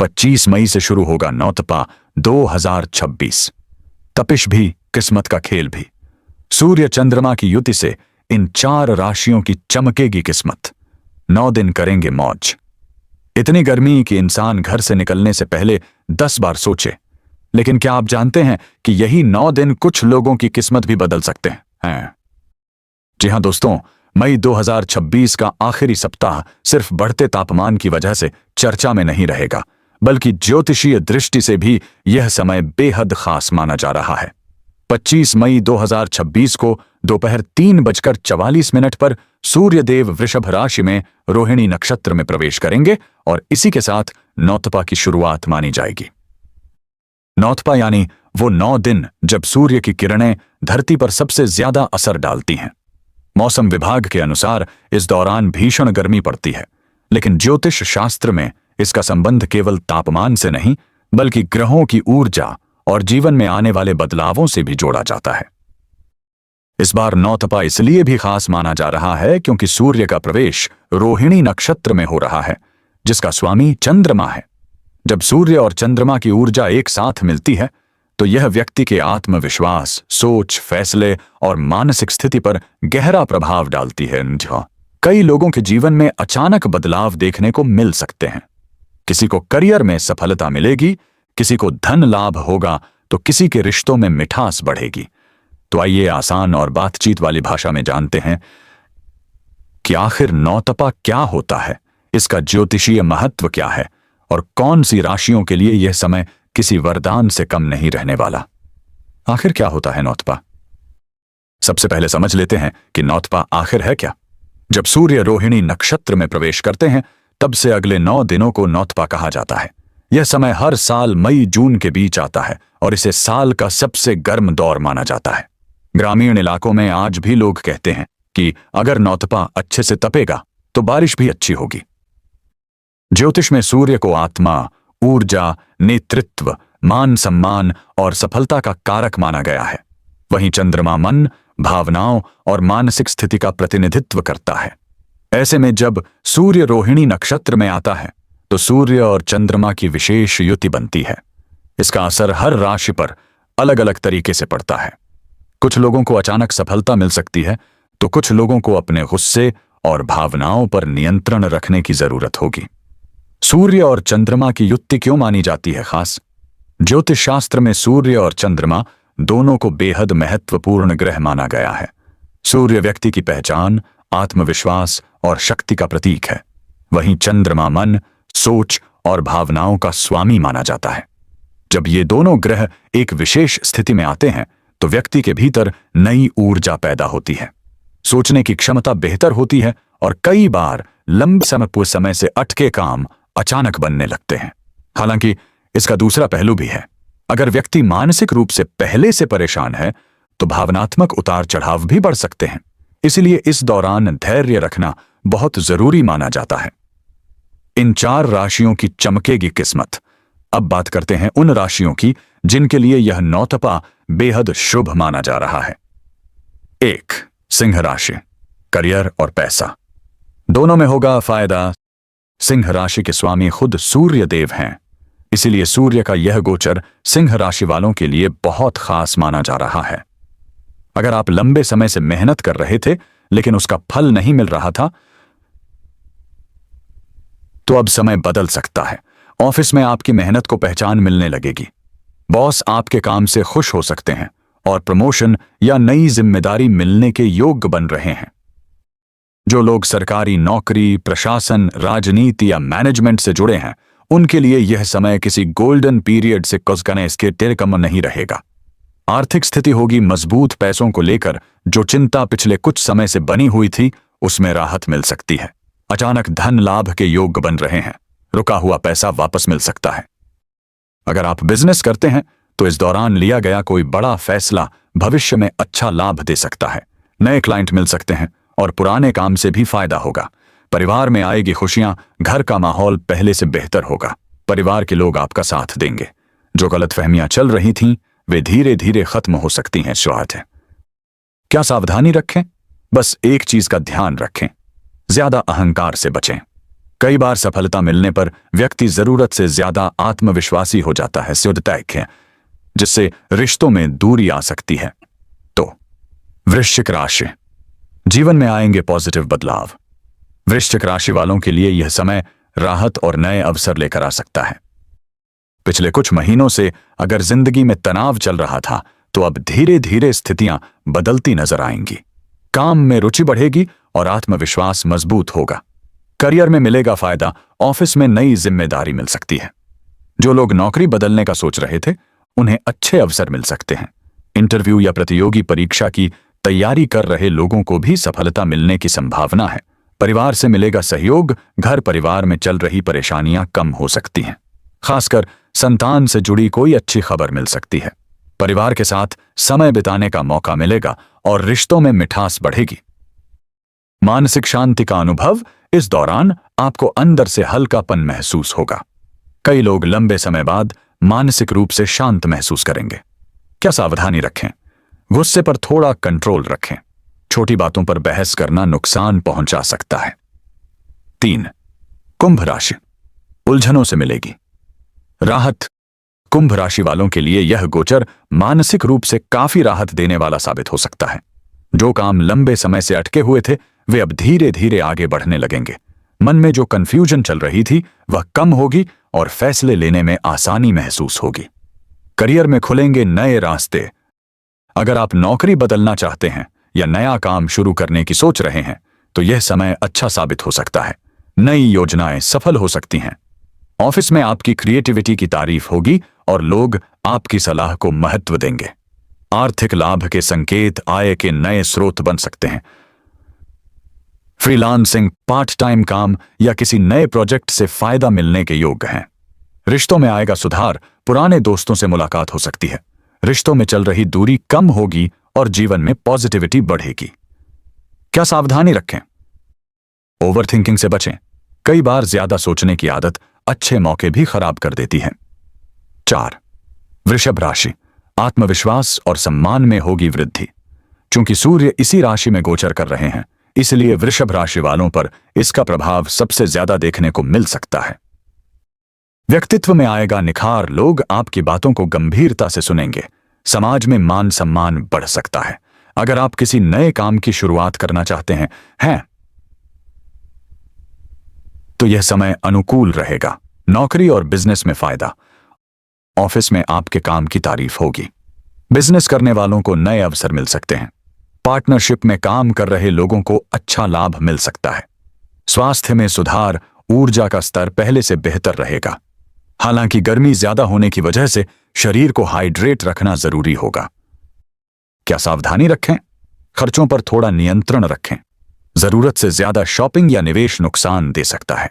25 मई से शुरू होगा नौतपा 2026। तपिश भी, किस्मत का खेल भी। सूर्य चंद्रमा की युति से इन 4 राशियों की चमकेगी किस्मत। 9 दिन करेंगे मौज। इतनी गर्मी कि इंसान घर से निकलने से पहले 10 बार सोचे। लेकिन क्या आप जानते हैं कि यही 9 दिन कुछ लोगों की किस्मत भी बदल सकते हैं? जी हां दोस्तों, मई 2026 का आखिरी सप्ताह सिर्फ बढ़ते तापमान की वजह से चर्चा में नहीं रहेगा, बल्कि ज्योतिषीय दृष्टि से भी यह समय बेहद खास माना जा रहा है। 25 मई 2026 को दोपहर 3:44 पर सूर्यदेव वृषभ राशि में रोहिणी नक्षत्र में प्रवेश करेंगे और इसी के साथ नौतपा की शुरुआत मानी जाएगी। नौतपा यानी वो 9 दिन जब सूर्य की किरणें धरती पर सबसे ज्यादा असर डालती हैं। मौसम विभाग के अनुसार इस दौरान भीषण गर्मी पड़ती है, लेकिन ज्योतिष शास्त्र में इसका संबंध केवल तापमान से नहीं, बल्कि ग्रहों की ऊर्जा और जीवन में आने वाले बदलावों से भी जोड़ा जाता है। इस बार नौतपा इसलिए भी खास माना जा रहा है क्योंकि सूर्य का प्रवेश रोहिणी नक्षत्र में हो रहा है, जिसका स्वामी चंद्रमा है। जब सूर्य और चंद्रमा की ऊर्जा एक साथ मिलती है तो यह व्यक्ति के आत्मविश्वास, सोच, फैसले और मानसिक स्थिति पर गहरा प्रभाव डालती है। कई लोगों के जीवन में अचानक बदलाव देखने को मिल सकते हैं। किसी को करियर में सफलता मिलेगी, किसी को धन लाभ होगा, तो किसी के रिश्तों में मिठास बढ़ेगी। तो आइए आसान और बातचीत वाली भाषा में जानते हैं कि आखिर नौतपा क्या होता है, इसका ज्योतिषीय महत्व क्या है और कौन सी राशियों के लिए यह समय किसी वरदान से कम नहीं रहने वाला। आखिर क्या होता है नौतपा? सबसे पहले समझ लेते हैं कि नौतपा आखिर है क्या। जब सूर्य रोहिणी नक्षत्र में प्रवेश करते हैं तब से अगले 9 दिनों को नौतपा कहा जाता है। यह समय हर साल मई जून के बीच आता है और इसे साल का सबसे गर्म दौर माना जाता है। ग्रामीण इलाकों में आज भी लोग कहते हैं कि अगर नौतपा अच्छे से तपेगा तो बारिश भी अच्छी होगी। ज्योतिष में सूर्य को आत्मा, ऊर्जा, नेतृत्व, मान सम्मान और सफलता का कारक माना गया है। वहीं चंद्रमा मन, भावनाओं और मानसिक स्थिति का प्रतिनिधित्व करता है। ऐसे में जब सूर्य रोहिणी नक्षत्र में आता है तो सूर्य और चंद्रमा की विशेष युति बनती है। इसका असर हर राशि पर अलग अलग तरीके से पड़ता है। कुछ लोगों को अचानक सफलता मिल सकती है, तो कुछ लोगों को अपने गुस्से और भावनाओं पर नियंत्रण रखने की जरूरत होगी। सूर्य और चंद्रमा की युति क्यों मानी जाती है खास? ज्योतिष शास्त्र में सूर्य और चंद्रमा दोनों को बेहद महत्वपूर्ण ग्रह माना गया है। सूर्य व्यक्ति की पहचान, आत्मविश्वास और शक्ति का प्रतीक है। वहीं चंद्रमा मन, सोच और भावनाओं का स्वामी माना जाता है। जब ये दोनों ग्रह एक विशेष स्थिति में आते हैं तो व्यक्ति के भीतर नई ऊर्जा पैदा होती है। सोचने की क्षमता बेहतर होती है और कई बार लंबे समय से अटके काम अचानक बनने लगते हैं। हालांकि इसका दूसरा पहलू भी है। अगर व्यक्ति मानसिक रूप से पहले से परेशान है तो भावनात्मक उतार चढ़ाव भी बढ़ सकते हैं। इसलिए इस दौरान धैर्य रखना बहुत जरूरी माना जाता है। इन 4 राशियों की चमकेगी किस्मत। अब बात करते हैं उन राशियों की जिनके लिए यह नौतपा बेहद शुभ माना जा रहा है। 1. सिंह राशि। करियर और पैसा दोनों में होगा फायदा। सिंह राशि के स्वामी खुद सूर्य देव हैं, इसीलिए सूर्य का यह गोचर सिंह राशि वालों के लिए बहुत खास माना जा रहा है। अगर आप लंबे समय से मेहनत कर रहे थे लेकिन उसका फल नहीं मिल रहा था, तो अब समय बदल सकता है। ऑफिस में आपकी मेहनत को पहचान मिलने लगेगी। बॉस आपके काम से खुश हो सकते हैं और प्रमोशन या नई जिम्मेदारी मिलने के योग्य बन रहे हैं। जो लोग सरकारी नौकरी, प्रशासन, राजनीति या मैनेजमेंट से जुड़े हैं, उनके लिए यह समय किसी गोल्डन पीरियड से कुछ इसके टेकम नहीं रहेगा। आर्थिक स्थिति होगी मजबूत। पैसों को लेकर जो चिंता पिछले कुछ समय से बनी हुई थी, उसमें राहत मिल सकती है। अचानक धन लाभ के योग्य बन रहे हैं। रुका हुआ पैसा वापस मिल सकता है। अगर आप बिजनेस करते हैं तो इस दौरान लिया गया कोई बड़ा फैसला भविष्य में अच्छा लाभ दे सकता है। नए क्लाइंट मिल सकते हैं और पुराने काम से भी फायदा होगा। परिवार में आएगी खुशियां। घर का माहौल पहले से बेहतर होगा। परिवार के लोग आपका साथ देंगे। जो गलतफहमियां चल रही थीं, वे धीरे धीरे खत्म हो सकती हैं। स्वागत है। क्या सावधानी रखें? बस एक चीज का ध्यान रखें, ज्यादा अहंकार से बचें। कई बार सफलता मिलने पर व्यक्ति जरूरत से ज्यादा आत्मविश्वासी हो जाता है, स्युद्धतैक है, जिससे रिश्तों में दूरी आ सकती है। तो वृश्चिक राशि, जीवन में आएंगे पॉजिटिव बदलाव। वृश्चिक राशि वालों के लिए यह समय राहत और नए अवसर लेकर आ सकता है। पिछले कुछ महीनों से अगर जिंदगी में तनाव चल रहा था तो अब धीरे धीरे स्थितियां बदलती नजर आएंगी। काम में रुचि बढ़ेगी और आत्मविश्वास मजबूत होगा। करियर में मिलेगा फायदा, ऑफिस में नई जिम्मेदारी मिल सकती है। जो लोग नौकरी बदलने का सोच रहे थे उन्हें अच्छे अवसर मिल सकते हैं। इंटरव्यू या प्रतियोगी परीक्षा की तैयारी कर रहे लोगों को भी सफलता मिलने की संभावना है। परिवार से मिलेगा सहयोग, घर परिवार में चल रही परेशानियां कम हो सकती हैं। खासकर संतान से जुड़ी कोई अच्छी खबर मिल सकती है। परिवार के साथ समय बिताने का मौका मिलेगा और रिश्तों में मिठास बढ़ेगी। मानसिक शांति का अनुभव, इस दौरान आपको अंदर से हल्कापन महसूस होगा। कई लोग लंबे समय बाद मानसिक रूप से शांत महसूस करेंगे। क्या सावधानी रखें? गुस्से पर थोड़ा कंट्रोल रखें। छोटी बातों पर बहस करना नुकसान पहुंचा सकता है। 3. कुंभ राशि, उलझनों से मिलेगी राहत। कुंभ राशि वालों के लिए यह गोचर मानसिक रूप से काफी राहत देने वाला साबित हो सकता है। जो काम लंबे समय से अटके हुए थे वे अब धीरे धीरे आगे बढ़ने लगेंगे। मन में जो कंफ्यूजन चल रही थी वह कम होगी और फैसले लेने में आसानी महसूस होगी। करियर में खुलेंगे नए रास्ते। अगर आप नौकरी बदलना चाहते हैं या नया काम शुरू करने की सोच रहे हैं तो यह समय अच्छा साबित हो सकता है। नई योजनाएं सफल हो सकती हैं। ऑफिस में आपकी क्रिएटिविटी की तारीफ होगी और लोग आपकी सलाह को महत्व देंगे। आर्थिक लाभ के संकेत, आय के नए स्रोत बन सकते हैं। फ्रीलांसिंग, पार्ट टाइम काम या किसी नए प्रोजेक्ट से फायदा मिलने के योग्य हैं। रिश्तों में आएगा सुधार, पुराने दोस्तों से मुलाकात हो सकती है। रिश्तों में चल रही दूरी कम होगी और जीवन में पॉजिटिविटी बढ़ेगी। क्या सावधानी रखें? ओवरथिंकिंग से बचें। कई बार ज्यादा सोचने की आदत अच्छे मौके भी खराब कर देती है। 4. वृषभ राशि, आत्मविश्वास और सम्मान में होगी वृद्धि। चूंकि सूर्य इसी राशि में गोचर कर रहे हैं, इसलिए वृषभ राशि वालों पर इसका प्रभाव सबसे ज्यादा देखने को मिल सकता है। व्यक्तित्व में आएगा निखार, लोग आपकी बातों को गंभीरता से सुनेंगे। समाज में मान सम्मान बढ़ सकता है। अगर आप किसी नए काम की शुरुआत करना चाहते हैं तो यह समय अनुकूल रहेगा। नौकरी और बिजनेस में फायदा, ऑफिस में आपके काम की तारीफ होगी। बिजनेस करने वालों को नए अवसर मिल सकते हैं। पार्टनरशिप में काम कर रहे लोगों को अच्छा लाभ मिल सकता है। स्वास्थ्य में सुधार, ऊर्जा का स्तर पहले से बेहतर रहेगा। हालांकि गर्मी ज्यादा होने की वजह से शरीर को हाइड्रेट रखना जरूरी होगा। क्या सावधानी रखें? खर्चों पर थोड़ा नियंत्रण रखें। जरूरत से ज्यादा शॉपिंग या निवेश नुकसान दे सकता है।